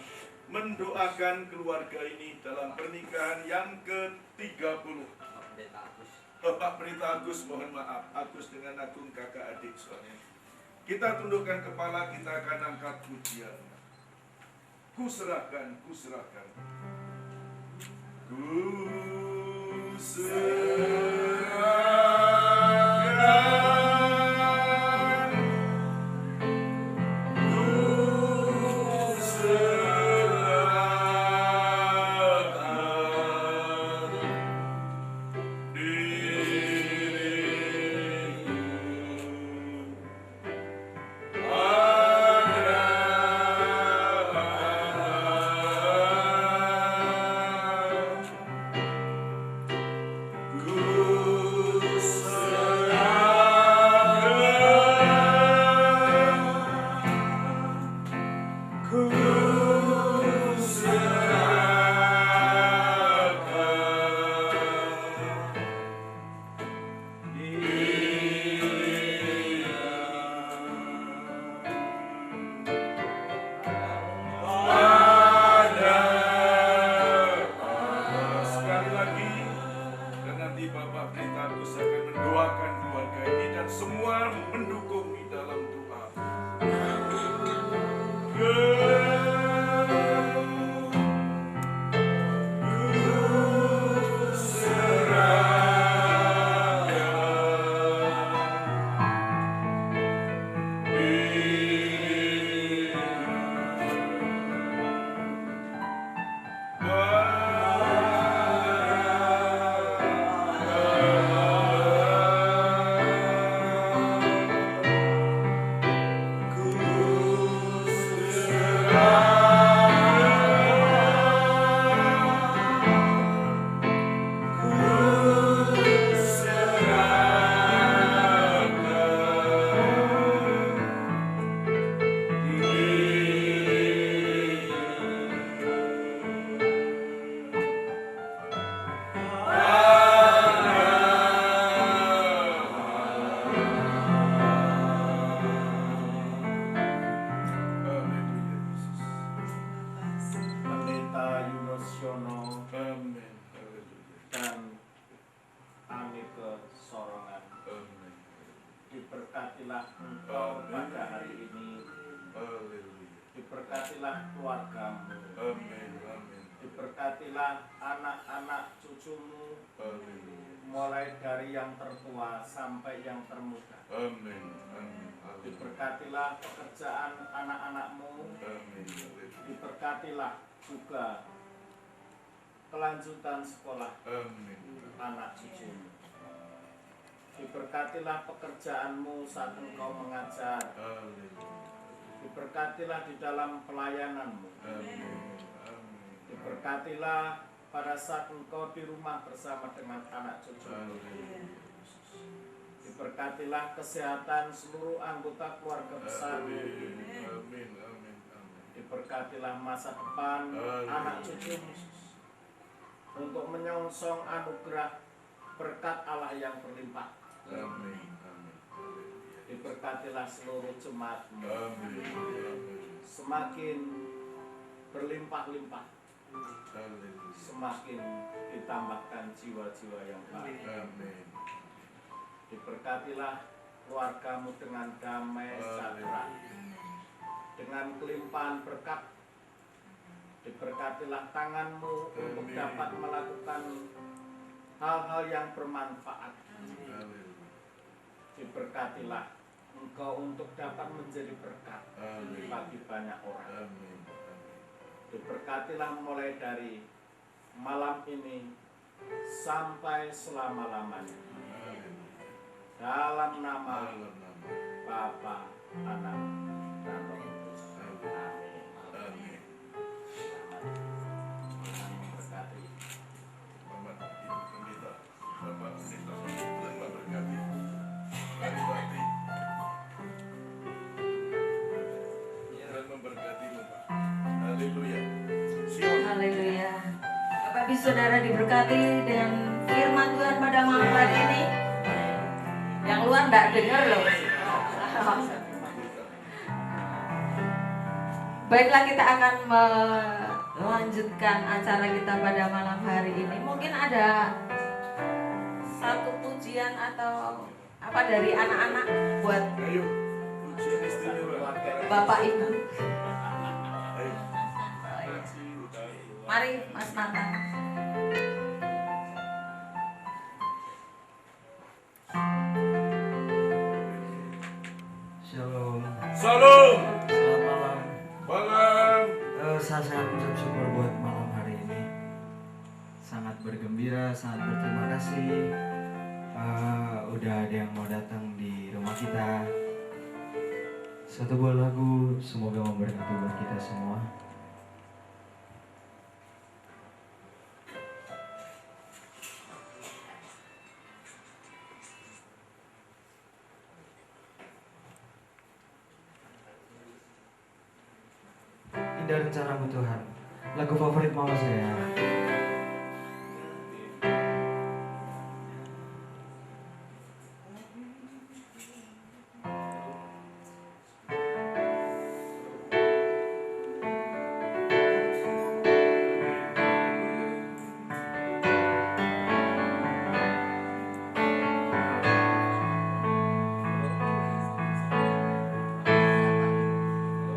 [SPEAKER 3] mendoakan keluarga ini dalam pernikahan yang ke-30. Bapak Pendeta Agus, mohon maaf, Agus dengan Agung kakak adik soalnya. Kita tundukkan kepala, kita akan angkat pujian. Ku serahkan, ku serahkan. Ku serahkan. Good.
[SPEAKER 4] diberkatilah engkau pada hari ini.
[SPEAKER 3] Haleluya.
[SPEAKER 4] Diberkatilah keluargamu.
[SPEAKER 3] Amin. Amin.
[SPEAKER 4] Diberkatilah anak-anak cucumu,
[SPEAKER 3] Haleluya.
[SPEAKER 4] mulai dari yang tertua sampai yang termuda.
[SPEAKER 3] Amin. Amin. Haleluya.
[SPEAKER 4] Diberkatilah pekerjaan anak-anakmu.
[SPEAKER 3] Amin.
[SPEAKER 4] Diberkatilah juga kelanjutan sekolah
[SPEAKER 3] Amin.
[SPEAKER 4] anak cucumu. Diberkatilah pekerjaanmu saat engkau mengajar.
[SPEAKER 3] Haleluya.
[SPEAKER 4] Diberkatilah di dalam pelayananmu.
[SPEAKER 3] Amin. Amin.
[SPEAKER 4] Diberkatilah pada saat engkau di rumah bersama dengan anak cucumu.
[SPEAKER 3] Haleluya.
[SPEAKER 4] Diberkatilah kesehatan seluruh anggota keluarga besar.
[SPEAKER 3] Amin. Amin. Amin.
[SPEAKER 4] Diberkatilah masa depan
[SPEAKER 3] Haleluya.
[SPEAKER 4] anak cucumu untuk menyongsong anugerah berkat Allah yang berlimpah.
[SPEAKER 3] Amin. Amin.
[SPEAKER 4] Diberkatilah seluruh jemaatmu
[SPEAKER 3] Amin.
[SPEAKER 4] semakin berlimpah-limpah,
[SPEAKER 3] Haleluya.
[SPEAKER 4] semakin ditambahkan jiwa-jiwa yang baik.
[SPEAKER 3] Amin.
[SPEAKER 4] Diberkatilah keluargamu dengan damai sejahtera, dengan kelimpahan berkat. Diberkatilah tanganmu untuk
[SPEAKER 3] Amin.
[SPEAKER 4] dapat melakukan hal-hal yang bermanfaat.
[SPEAKER 3] Haleluya.
[SPEAKER 4] Diberkatilah engkau untuk dapat menjadi berkat
[SPEAKER 3] Amin.
[SPEAKER 4] bagi banyak orang.
[SPEAKER 3] Amin.
[SPEAKER 4] Diberkatilah mulai dari malam ini sampai selama-lamanya. Dalam nama
[SPEAKER 3] Dalam nama
[SPEAKER 4] Bapa, Anak, dan Roh Kudus. Amin.
[SPEAKER 3] Amin.
[SPEAKER 4] Tuhan memberkati.
[SPEAKER 3] Bapak Ibu Pendeta, Bapak Pendeta, Tuhan memberkati. Mari bakti. Tuhan memberkati Bapak. Haleluya. Sion.
[SPEAKER 1] Haleluya. Bapak Ibu Saudara diberkati dengan firman Tuhan pada malam hari ini. Yang luar enggak dengar loh. Baiklah, kita akan melanjutkan acara kita pada malam hari ini. Mungkin ada satu pujian atau apa dari anak-anak buat
[SPEAKER 3] Ayo. Ujian istimewa.
[SPEAKER 1] Bapak Ibu.
[SPEAKER 3] Ayo.
[SPEAKER 1] Mari Mas Nathan.
[SPEAKER 5] Shalom,
[SPEAKER 3] Salam.
[SPEAKER 5] selamat malam.
[SPEAKER 3] Malam.
[SPEAKER 5] Saya sangat mengucap syukur buat malam hari ini. Sangat bergembira, sangat berterima kasih. Udah ada yang mau datang di rumah kita. Satu buah lagu, semoga memberkati buat kita semua. Indah rencanamu Tuhan, lagu favorit mama saya.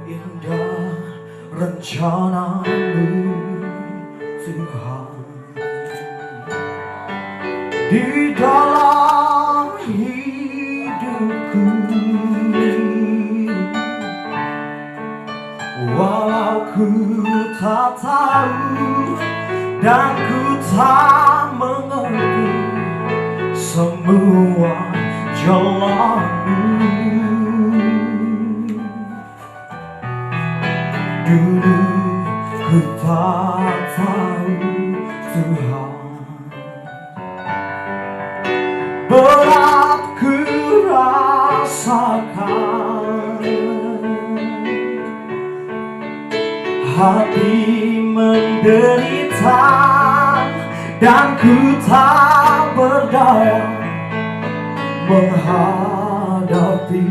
[SPEAKER 5] Indah rencanamu Tuhan di dalam hidupku, walau ku tak tahu dan ku tak mengerti semua jalanmu. Dulu ku tak tahu Tuhan, berat ku rasakan, hati menderita dan ku tak berdaya menghadapi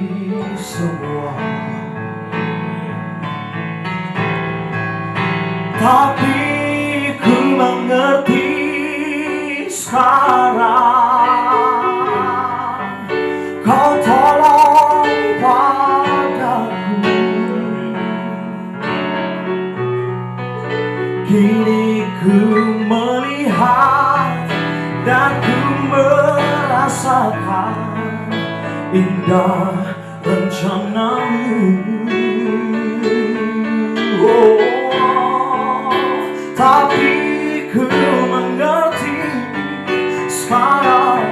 [SPEAKER 5] semua. Tapi ku mengerti sekarang, Kau tolong Kini ku melihat dan ku merasakan indah rencanamu. Tapi ku mengerti sekarang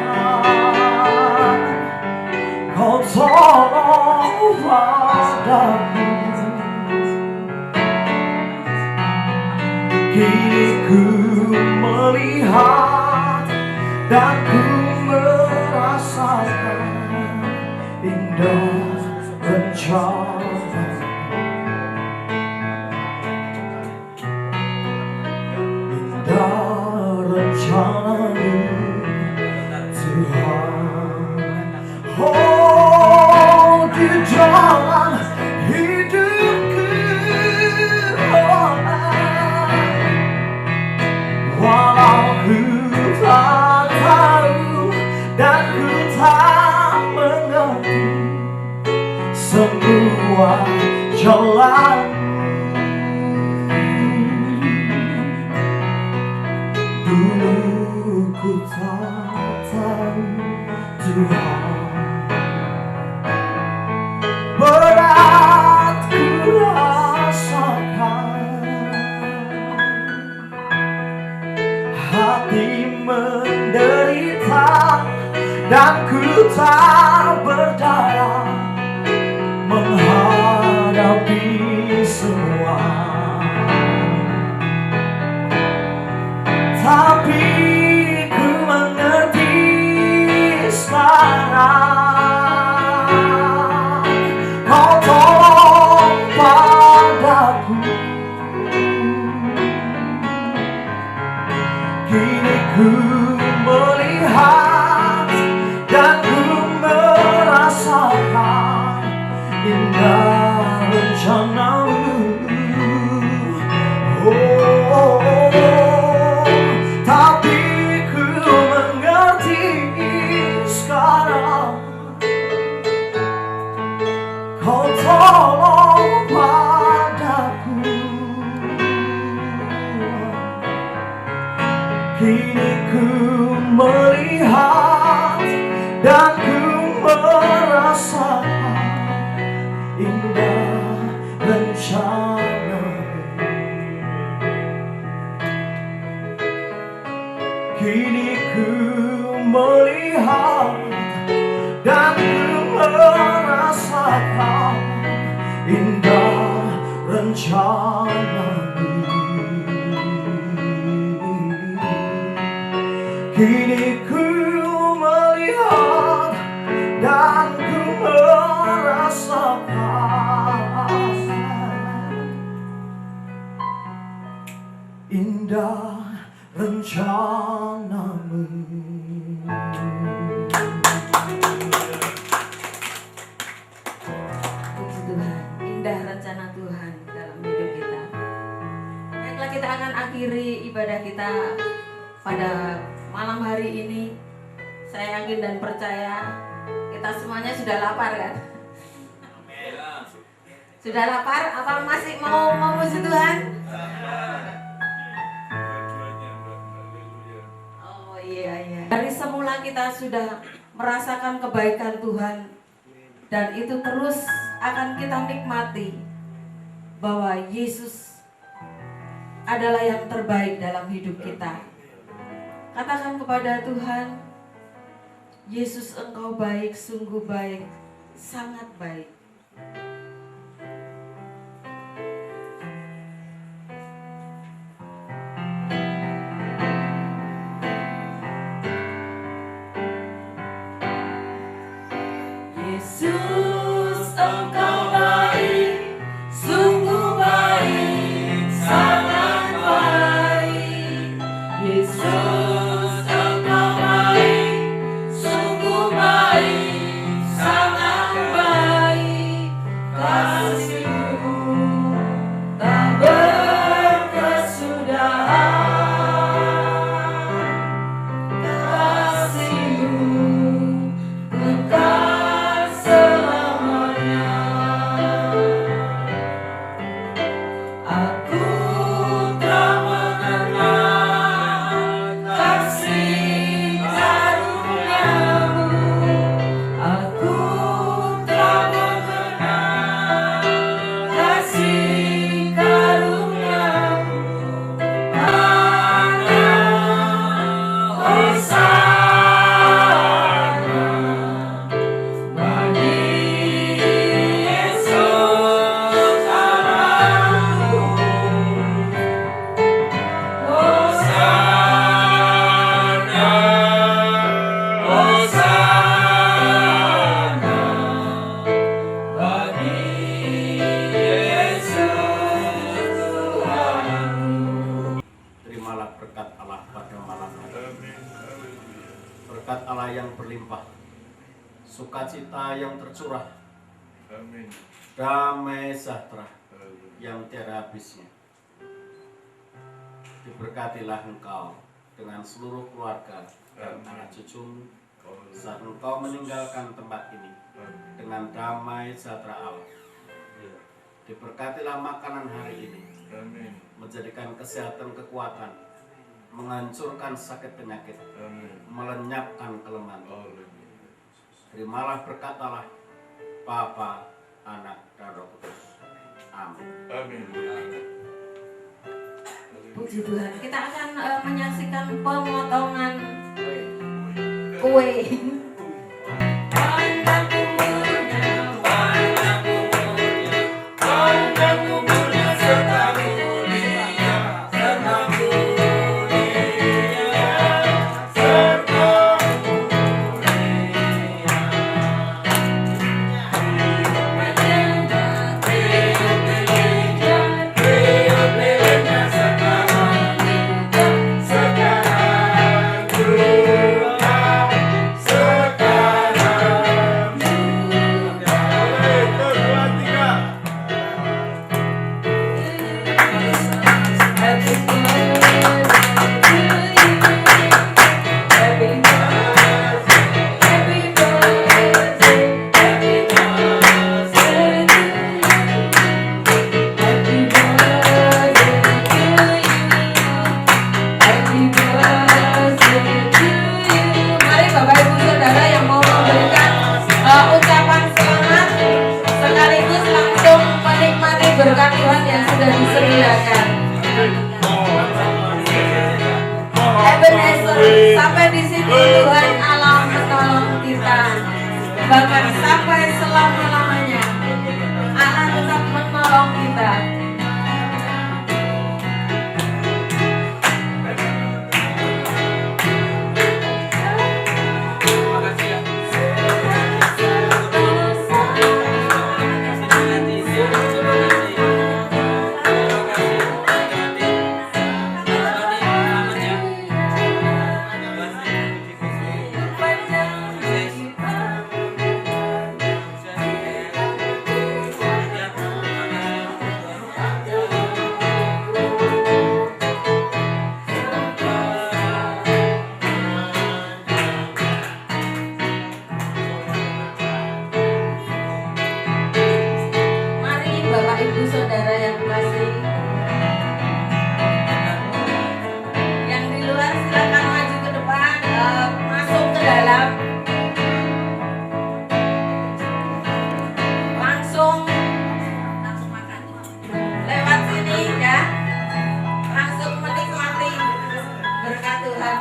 [SPEAKER 5] kau tolong padaku. Kini ku melihat dan ku merasakan indah rencana. Indah rencana-Mu Tuhan. Oh, di dalam hidupku, walau ku tak tahu dan ku tak mengerti semua jalan, dulu ku tak tahu Tuhan, berat ku rasakan, hati menderita dan ku tak berdaya menghadapi semua. Tapi ku mengerti sekarang kau tolong padaku. Kini ku melihat dan ku merasakan indah rencana-Mu. Tapi ku mengerti sekarang kau tolong padaku. Kini ku melihat dan ku merasakan indah rencana-Mu. Kini ku melihat dan ku merasakan indah rencana-Mu. Kini ku melihat dan ku merasakan indah rencana-Mu.
[SPEAKER 1] Puji Tuhan, indah rencana Tuhan dalam hidup kita. Baiklah, kita akan akhiri ibadah kita pada malam hari ini. Saya yakin dan percaya kita semuanya sudah lapar kan? Sudah lapar? Apa masih mau memuji Tuhan? Oh iya. Dari semula kita sudah merasakan kebaikan Tuhan, dan itu terus akan kita nikmati bahwa Yesus adalah yang terbaik dalam hidup kita. Katakan kepada Tuhan, Yesus, Engkau baik, sungguh baik, sangat baik. Yesus, Engkau baik, sungguh baik, sangat baik. Yesus, Engkau baik, sungguh baik, sangat baik.
[SPEAKER 4] berlimpah, sukacita yang tercurah,
[SPEAKER 3] Amin.
[SPEAKER 4] damai sejahtera yang tiada habisnya. Diberkatilah engkau dengan seluruh keluarga dan anak cucumu saat engkau meninggalkan tempat ini dengan damai sejahtera Allah. Diberkatilah makanan hari ini,
[SPEAKER 3] Amin.
[SPEAKER 4] menjadikan kesehatan kekuatan, menghancurkan sakit penyakit,
[SPEAKER 3] Amin.
[SPEAKER 4] melenyapkan kelemahan.
[SPEAKER 3] Haleluya.
[SPEAKER 4] Terimalah berkatalah Bapa, Anak, dan Roh Kudus. Amin.
[SPEAKER 3] Amin.
[SPEAKER 1] Puji Tuhan. Kita akan menyaksikan pemotongan kue. Berkat Tuhan yang sudah disediakan. Ebenezer, sampai di sini Tuhan Allah menolong kita. Bahkan sampai selama-lamanya Allah tetap menolong kita.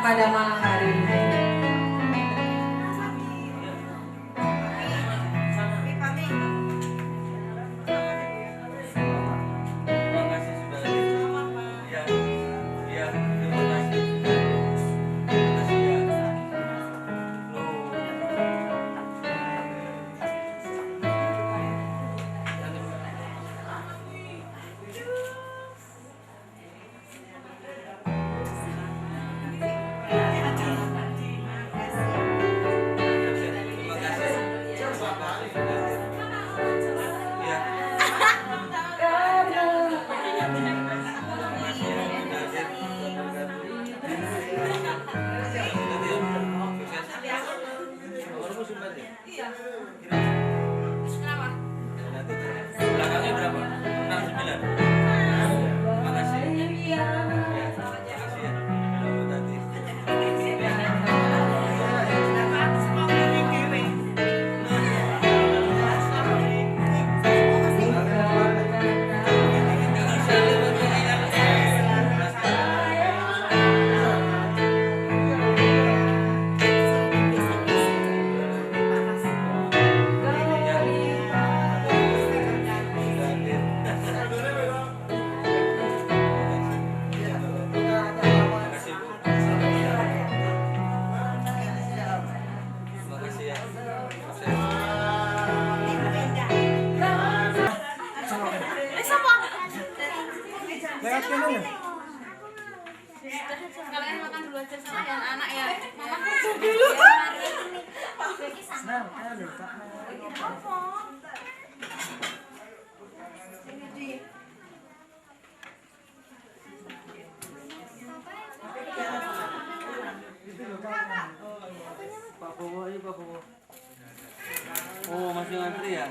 [SPEAKER 1] Pada malam hari ini.
[SPEAKER 2] Belakangnya berapa? 69. Makasih. Ya, makasih ya.
[SPEAKER 6] Kalian makan dulu aja sama yang anak ya. Mama kerja dulu.
[SPEAKER 1] Nah, ada Pak.
[SPEAKER 2] Pak Bowo, ini Pak Bowo. Oh, masih ngantri ya?